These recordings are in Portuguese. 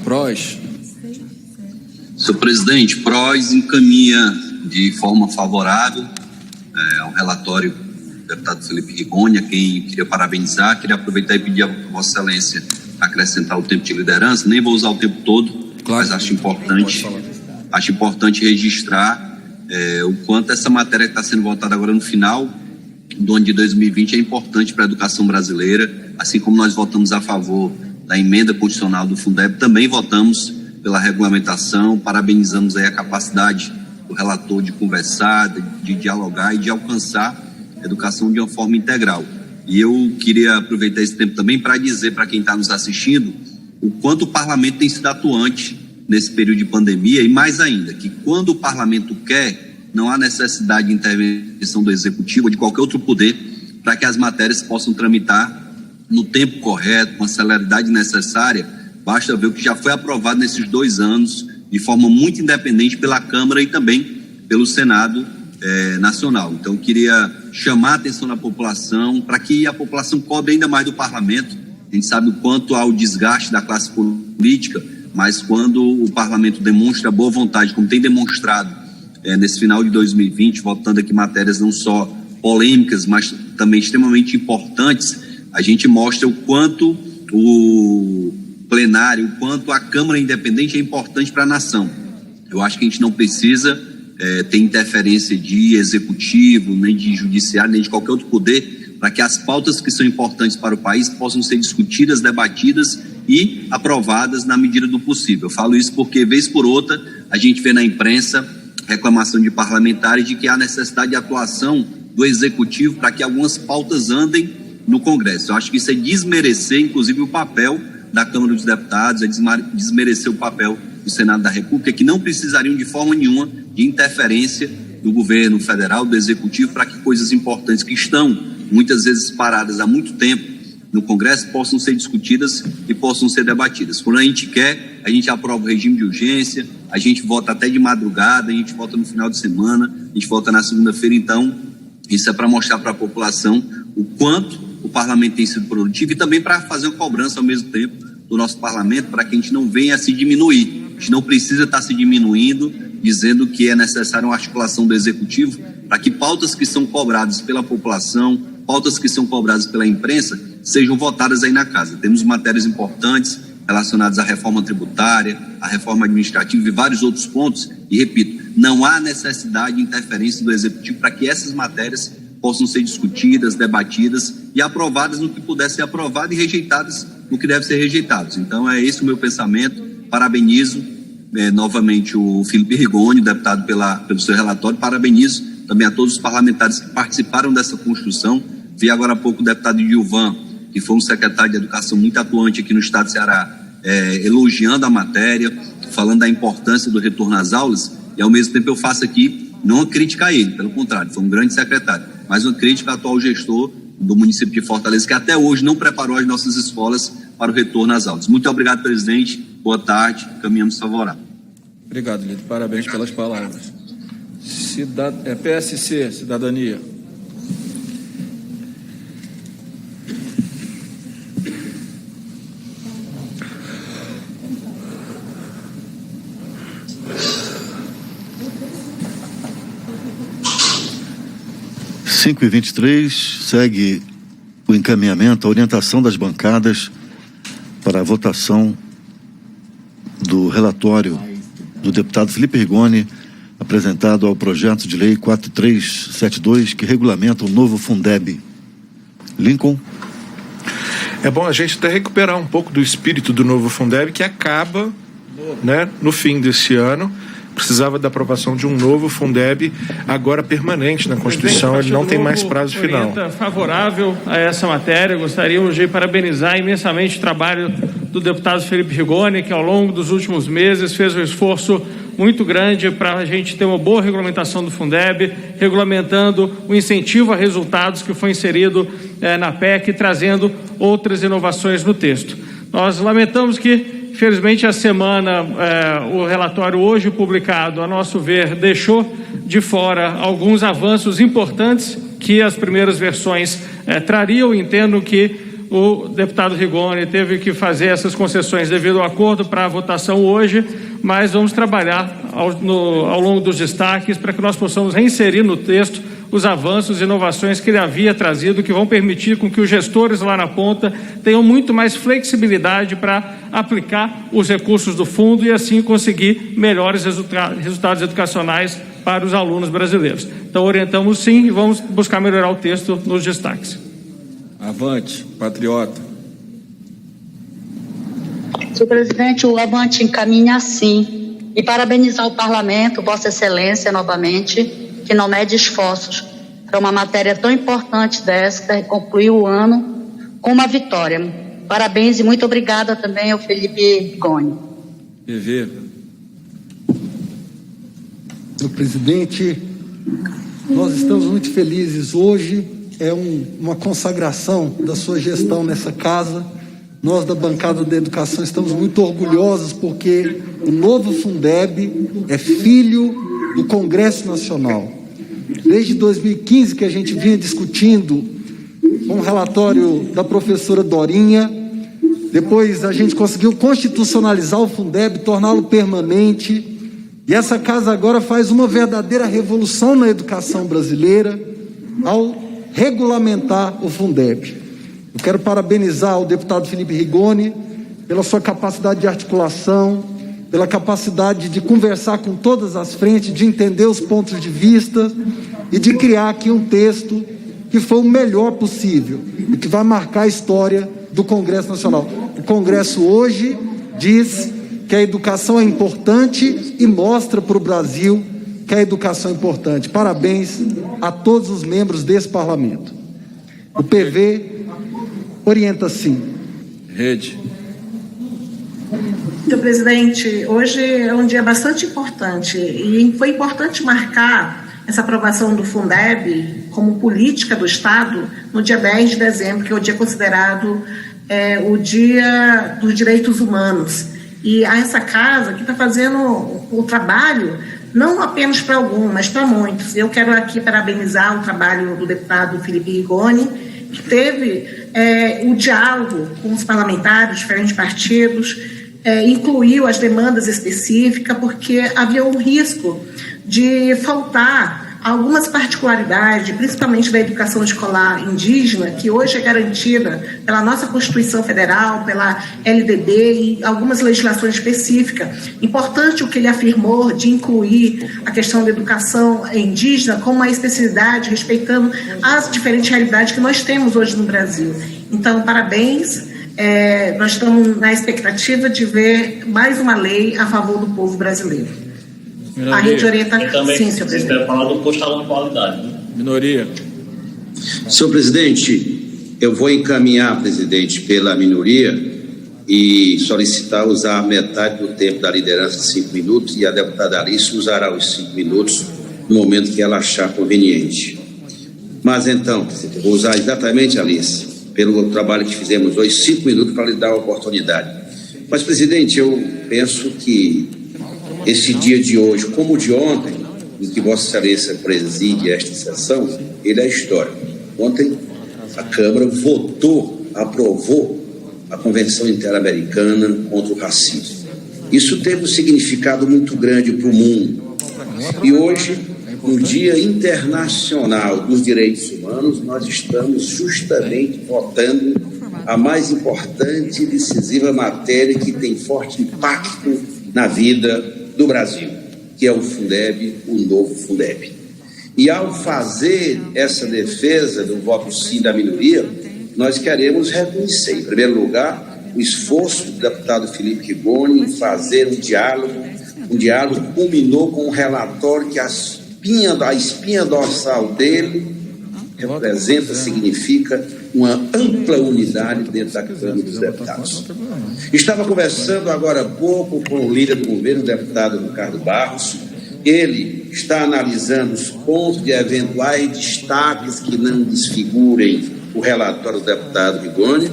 PROS. Senhor presidente, PROS encaminha de forma favorável ao relatório do deputado Felipe Rigoni, a quem queria parabenizar. Queria aproveitar e pedir a Vossa Excelência acrescentar o tempo de liderança. Nem vou usar o tempo todo, claro, mas acho importante registrar o quanto essa matéria que está sendo votada agora no final do ano de 2020 é importante para a educação brasileira. Assim como nós votamos a favor da emenda constitucional do Fundeb, também votamos pela regulamentação. Parabenizamos aí a capacidade do relator de conversar, de dialogar e de alcançar a educação de uma forma integral. E eu queria aproveitar esse tempo também para dizer para quem está nos assistindo o quanto o parlamento tem sido atuante nesse período de pandemia, e mais ainda, que quando o parlamento quer, não há necessidade de intervenção do executivo ou de qualquer outro poder para que as matérias possam tramitar no tempo correto, com a celeridade necessária. Basta ver o que já foi aprovado nesses 2 anos, de forma muito independente pela Câmara e também pelo Senado Nacional. Então, eu queria chamar a atenção da população para que a população cobre ainda mais do parlamento. A gente sabe o quanto há o desgaste da classe política, mas quando o parlamento demonstra boa vontade, como tem demonstrado nesse final de 2020, votando aqui matérias não só polêmicas, mas também extremamente importantes, a gente mostra o quanto o plenário, o quanto a Câmara Independente é importante para a nação. Eu acho que a gente não precisa ter interferência de executivo, nem de judiciário, nem de qualquer outro poder, para que as pautas que são importantes para o país possam ser discutidas, debatidas e aprovadas na medida do possível. Eu falo isso porque, vez por outra, a gente vê na imprensa reclamação de parlamentares de que há necessidade de atuação do executivo para que algumas pautas andem no Congresso. Eu acho que isso é desmerecer, inclusive, o papel da Câmara dos Deputados, é desmerecer o papel do Senado da República, que não precisariam de forma nenhuma de interferência do governo federal, do executivo, para que coisas importantes que estão muitas vezes paradas há muito tempo no Congresso possam ser discutidas e possam ser debatidas. Quando a gente quer, a gente aprova o regime de urgência, a gente vota até de madrugada, a gente vota no final de semana, a gente vota na segunda-feira. Então, isso é para mostrar para a população o quanto o parlamento tem sido produtivo e também para fazer uma cobrança ao mesmo tempo do nosso parlamento, para que a gente não venha a se diminuir. A gente não precisa estar se diminuindo, dizendo que é necessária uma articulação do executivo para que pautas que são cobradas pela população, pautas que são cobradas pela imprensa, sejam votadas aí na casa. Temos matérias importantes relacionadas à reforma tributária, à reforma administrativa e vários outros pontos. E repito, não há necessidade de interferência do executivo para que essas matérias possam ser discutidas, debatidas e aprovadas no que puder ser aprovado e rejeitadas no que deve ser rejeitado. Então é esse o meu pensamento. Parabenizo novamente o Felipe Rigoni, deputado, pelo seu relatório. Parabenizo também a todos os parlamentares que participaram dessa construção. Vi agora há pouco o deputado Gilvan, que foi um secretário de Educação muito atuante aqui no estado do Ceará, elogiando a matéria, falando da importância do retorno às aulas, e ao mesmo tempo eu faço aqui não uma crítica a ele, pelo contrário, foi um grande secretário, mas uma crítica ao atual gestor do município de Fortaleza, que até hoje não preparou as nossas escolas para o retorno às aulas. Muito obrigado, presidente. Boa tarde. Caminhamos favorável. Obrigado, Lito. Parabéns pelas palavras. PSC, Cidadania. Às 5h23, segue o encaminhamento, a orientação das bancadas para a votação do relatório do deputado Felipe Rigoni, apresentado ao projeto de lei 4372, que regulamenta o novo Fundeb. Lincoln. É bom a gente até recuperar um pouco do espírito do novo Fundeb, que acaba, no fim desse ano. Precisava da aprovação de um novo Fundeb, agora permanente na Constituição, ele não tem mais prazo final. Favorável a essa matéria, gostaríamos de parabenizar imensamente o trabalho do deputado Felipe Rigoni, que ao longo dos últimos meses fez um esforço muito grande para a gente ter uma boa regulamentação do Fundeb, regulamentando o incentivo a resultados que foi inserido na PEC, trazendo outras inovações no texto. Nós lamentamos que, infelizmente, a semana, o relatório hoje publicado, a nosso ver, deixou de fora alguns avanços importantes que as primeiras versões trariam. Entendo que o deputado Rigoni teve que fazer essas concessões devido ao acordo para a votação hoje, mas vamos trabalhar ao longo dos destaques para que nós possamos reinserir no texto os avanços e inovações que ele havia trazido, que vão permitir com que os gestores lá na ponta tenham muito mais flexibilidade para aplicar os recursos do fundo e assim conseguir melhores resultados educacionais para os alunos brasileiros. Então orientamos sim e vamos buscar melhorar o texto nos destaques. Avante, patriota. Senhor presidente, o Avante encaminha sim. E parabenizar o parlamento, Vossa Excelência, novamente, que não mede esforços para uma matéria tão importante desta, concluir o ano com uma vitória. Parabéns e muito obrigada também ao Felipe Rigoni. PV. Senhor presidente, nós estamos muito felizes hoje, é uma consagração da sua gestão nessa casa. Nós da bancada da educação estamos muito orgulhosos porque o novo Fundeb é filho do Congresso Nacional. Desde 2015 que a gente vinha discutindo com o relatório da professora Dorinha, depois a gente conseguiu constitucionalizar o Fundeb, torná-lo permanente, e essa casa agora faz uma verdadeira revolução na educação brasileira ao regulamentar o Fundeb. Eu quero parabenizar o deputado Felipe Rigoni pela sua capacidade de articulação, pela capacidade de conversar com todas as frentes, de entender os pontos de vista e de criar aqui um texto que foi o melhor possível e que vai marcar a história do Congresso Nacional. O Congresso hoje diz que a educação é importante e mostra para o Brasil que a educação é importante. Parabéns a todos os membros desse parlamento. O PV orienta sim. Rede. Senhor presidente, hoje é um dia bastante importante e foi importante marcar essa aprovação do Fundeb como política do Estado no dia 10 de dezembro, que é o dia considerado o Dia dos Direitos Humanos. E essa casa que está fazendo o trabalho não apenas para alguns, mas para muitos. Eu quero aqui parabenizar o trabalho do deputado Felipe Rigoni, que teve o diálogo com os parlamentares, diferentes partidos, incluiu as demandas específicas, porque havia um risco de faltar algumas particularidades, principalmente da educação escolar indígena, que hoje é garantida pela nossa Constituição Federal, pela LDB e algumas legislações específicas. Importante o que ele afirmou de incluir a questão da educação indígena como uma especificidade, respeitando as diferentes realidades que nós temos hoje no Brasil. Então, parabéns. Nós estamos na expectativa de ver mais uma lei a favor do povo brasileiro. Minoria. A rede orienta também, sim, senhor presidente. Espero falar do postalão de qualidade. Né? Minoria. Senhor presidente, eu vou encaminhar, presidente, pela minoria e solicitar usar metade do tempo da liderança, 5 minutos, e a deputada Alice usará os 5 minutos no momento que ela achar conveniente. Mas então, presidente, eu vou usar exatamente, Alice, pelo trabalho que fizemos hoje, 5 minutos para lhe dar a oportunidade. Mas, presidente, eu penso que esse dia de hoje, como o de ontem, em que Vossa Excelência preside esta sessão, ele é histórico. Ontem, a Câmara aprovou a Convenção Interamericana contra o Racismo. Isso teve um significado muito grande para o mundo. E hoje, no Dia Internacional dos Direitos Humanos, nós estamos justamente votando a mais importante e decisiva matéria que tem forte impacto na vida do Brasil, que é o Fundeb, o novo Fundeb. E ao fazer essa defesa do voto sim da minoria, nós queremos reconhecer, em primeiro lugar, o esforço do deputado Felipe Rigoni em fazer um diálogo culminou com um relatório que a espinha dorsal dele representa, significa uma ampla unidade dentro da Câmara dos Deputados. Estava conversando agora há pouco com o líder do governo, o deputado Ricardo Barros. Ele está analisando os pontos de eventuais destaques que não desfigurem o relatório do deputado Rigoni,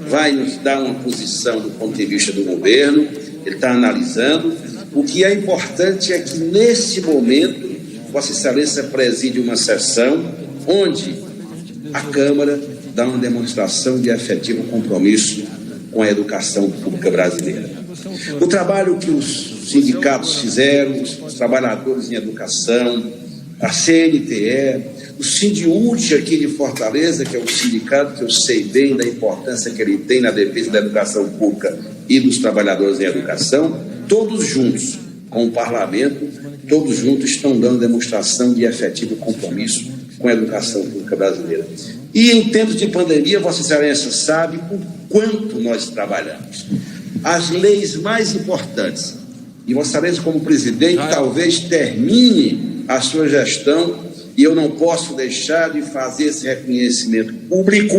vai nos dar uma posição do ponto de vista do governo, ele está analisando. O que é importante é que, nesse momento, Vossa Excelência preside uma sessão onde a Câmara dá uma demonstração de efetivo compromisso com a educação pública brasileira. O trabalho que os sindicatos fizeram, os trabalhadores em educação, a CNTE, o Sindiúte aqui de Fortaleza, que é um sindicato que eu sei bem da importância que ele tem na defesa da educação pública e dos trabalhadores em educação, todos juntos, com o parlamento, todos juntos estão dando demonstração de efetivo compromisso com a educação pública brasileira. E em tempos de pandemia, Vossa Excelência sabe o quanto nós trabalhamos. As leis mais importantes, e Vossa Excelência, como presidente, talvez termine a sua gestão, e eu não posso deixar de fazer esse reconhecimento público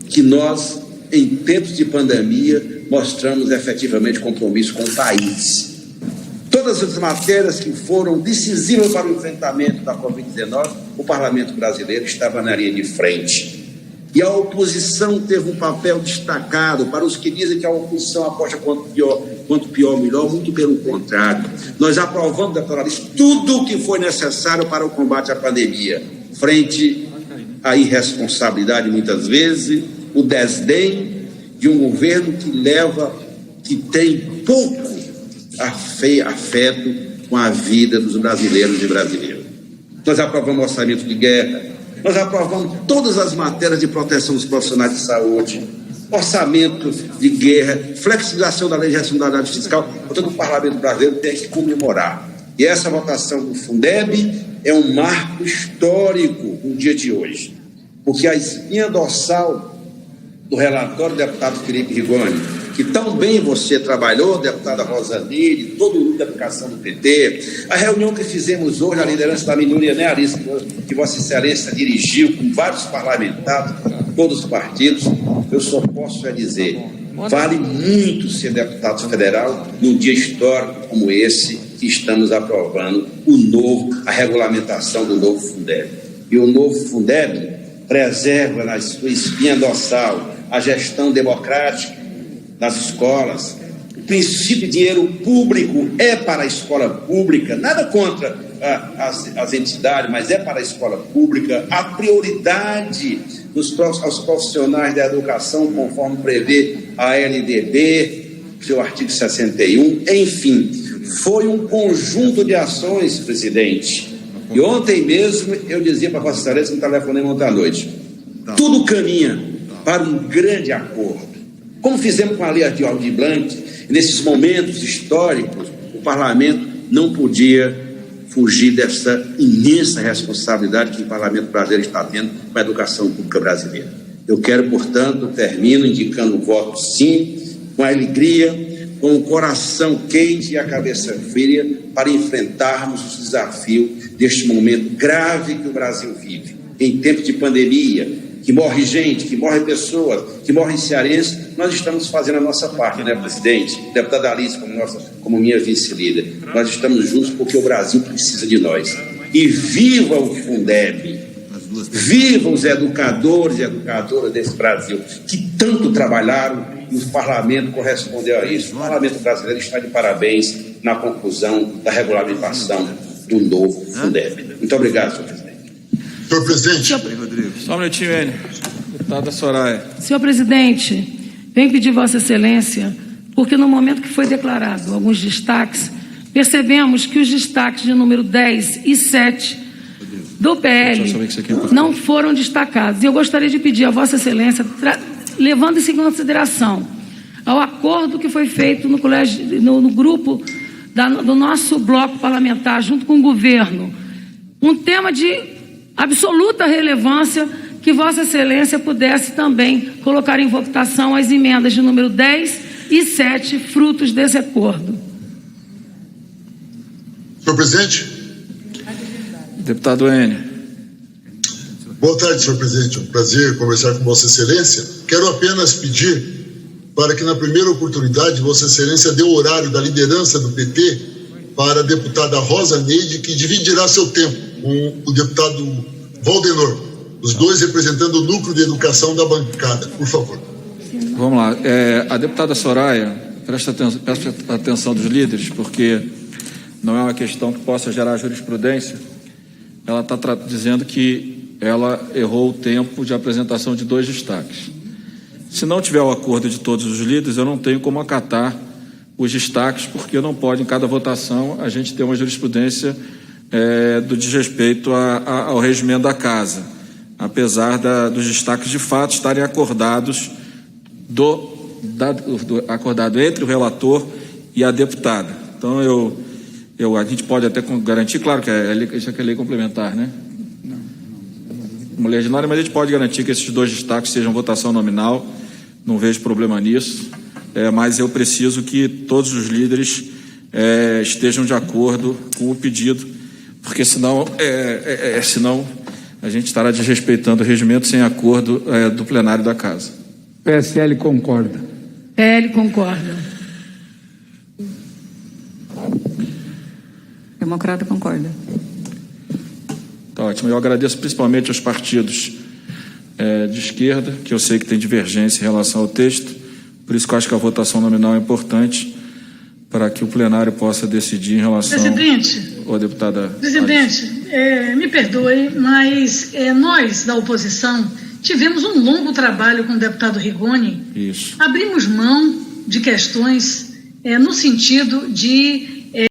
que nós, em tempos de pandemia, mostramos efetivamente compromisso com o país. Todas as matérias que foram decisivas para o enfrentamento da Covid-19, o Parlamento brasileiro estava na linha de frente. E a oposição teve um papel destacado. Para os que dizem que a oposição aposta quanto pior, melhor, muito pelo contrário. Nós aprovamos, deputado Alice, tudo o que foi necessário para o combate à pandemia, frente à irresponsabilidade, muitas vezes, o desdém de um governo que tem pouco afeto com a vida dos brasileiros e brasileiras. Nós aprovamos o orçamento de guerra, nós aprovamos todas as matérias de proteção dos profissionais de saúde, orçamento de guerra, flexibilização da lei de responsabilidade fiscal. Portanto, o Parlamento brasileiro tem que comemorar. E essa votação do Fundeb é um marco histórico no dia de hoje, porque a espinha dorsal do relatório do deputado Felipe Rigoni, que tão bem você trabalhou, deputada Rosanile, todo o grupo da educação do PT, a reunião que fizemos hoje, a liderança da minoria, né, Alice, que Vossa Excelência dirigiu com vários parlamentares, todos os partidos, eu só posso dizer, vale muito ser deputado federal num dia histórico como esse, que estamos aprovando a regulamentação do novo Fundeb. E o novo Fundeb preserva na sua espinha dorsal a gestão democrática nas escolas. O princípio de dinheiro público é para a escola pública, nada contra as entidades, mas é para a escola pública. A prioridade aos profissionais da educação, conforme prevê a LDB, seu artigo 61, enfim, foi um conjunto de ações, presidente. E ontem mesmo eu dizia para Vossa Excelência no telefonema ontem à noite, tudo caminha para um grande acordo. Como fizemos com a Lei de Aldir Blanc, nesses momentos históricos, o parlamento não podia fugir dessa imensa responsabilidade que o parlamento brasileiro está tendo com a educação pública brasileira. Eu quero, portanto, termino indicando o voto sim, com alegria, com o coração quente e a cabeça fria, para enfrentarmos os desafios deste momento grave que o Brasil vive. Em tempo de pandemia, que morre gente, que morre pessoas, que morrem cearenses, nós estamos fazendo a nossa parte, né, presidente? Deputada Alice, como minha vice-líder. Nós estamos juntos porque o Brasil precisa de nós. E viva o Fundeb! Viva os educadores e educadoras desse Brasil, que tanto trabalharam e o parlamento correspondeu a isso. O parlamento brasileiro está de parabéns na conclusão da regulamentação do novo Fundeb. Muito obrigado, senhor presidente. Senhor presidente. Só um minutinho, Enio. Deputada Soraya. Senhor presidente, venho pedir Vossa Excelência, porque no momento que foi declarado alguns destaques, percebemos que os destaques de número 10 e 7 do PL não foram destacados. E eu gostaria de pedir a Vossa Excelência, levando isso em consideração ao acordo que foi feito no grupo do nosso bloco parlamentar, junto com o governo, um tema de absoluta relevância, que Vossa Excelência pudesse também colocar em votação as emendas de número 10 e 7, frutos desse acordo. Senhor presidente. Deputado Enio. Boa tarde, senhor presidente. É um prazer conversar com Vossa Excelência. Quero apenas pedir para que, na primeira oportunidade, Vossa Excelência dê o horário da liderança do PT para a deputada Rosa Neide, que dividirá seu tempo com o deputado Valdenor, os dois representando o núcleo de educação da bancada. Por favor. Vamos lá. A deputada Soraya, presta atenção dos líderes, porque não é uma questão que possa gerar jurisprudência. Ela está dizendo que ela errou o tempo de apresentação de 2 destaques. Se não tiver o acordo de todos os líderes, eu não tenho como acatar os destaques, porque não pode, em cada votação, a gente ter uma jurisprudência do desrespeito ao regimento da Casa, apesar dos destaques de fato estarem acordados acordado entre o relator e a deputada. Então, a gente pode até garantir, claro que isso aqui é lei complementar, né? Uma lei ordinária, mas a gente pode garantir que esses 2 destaques sejam votação nominal, não vejo problema nisso, mas eu preciso que todos os líderes estejam de acordo com o pedido, porque senão a gente estará desrespeitando o regimento sem acordo do plenário da Casa. PSL concorda. PL concorda. Democrata concorda. Tá ótimo. Eu agradeço principalmente aos partidos de esquerda, que eu sei que tem divergência em relação ao texto, por isso que eu acho que a votação nominal é importante para que o plenário possa decidir em relação... Presidente, deputada... Presidente, me perdoe, mas nós, da oposição, tivemos um longo trabalho com o deputado Rigoni. Isso. Abrimos mão de questões no sentido de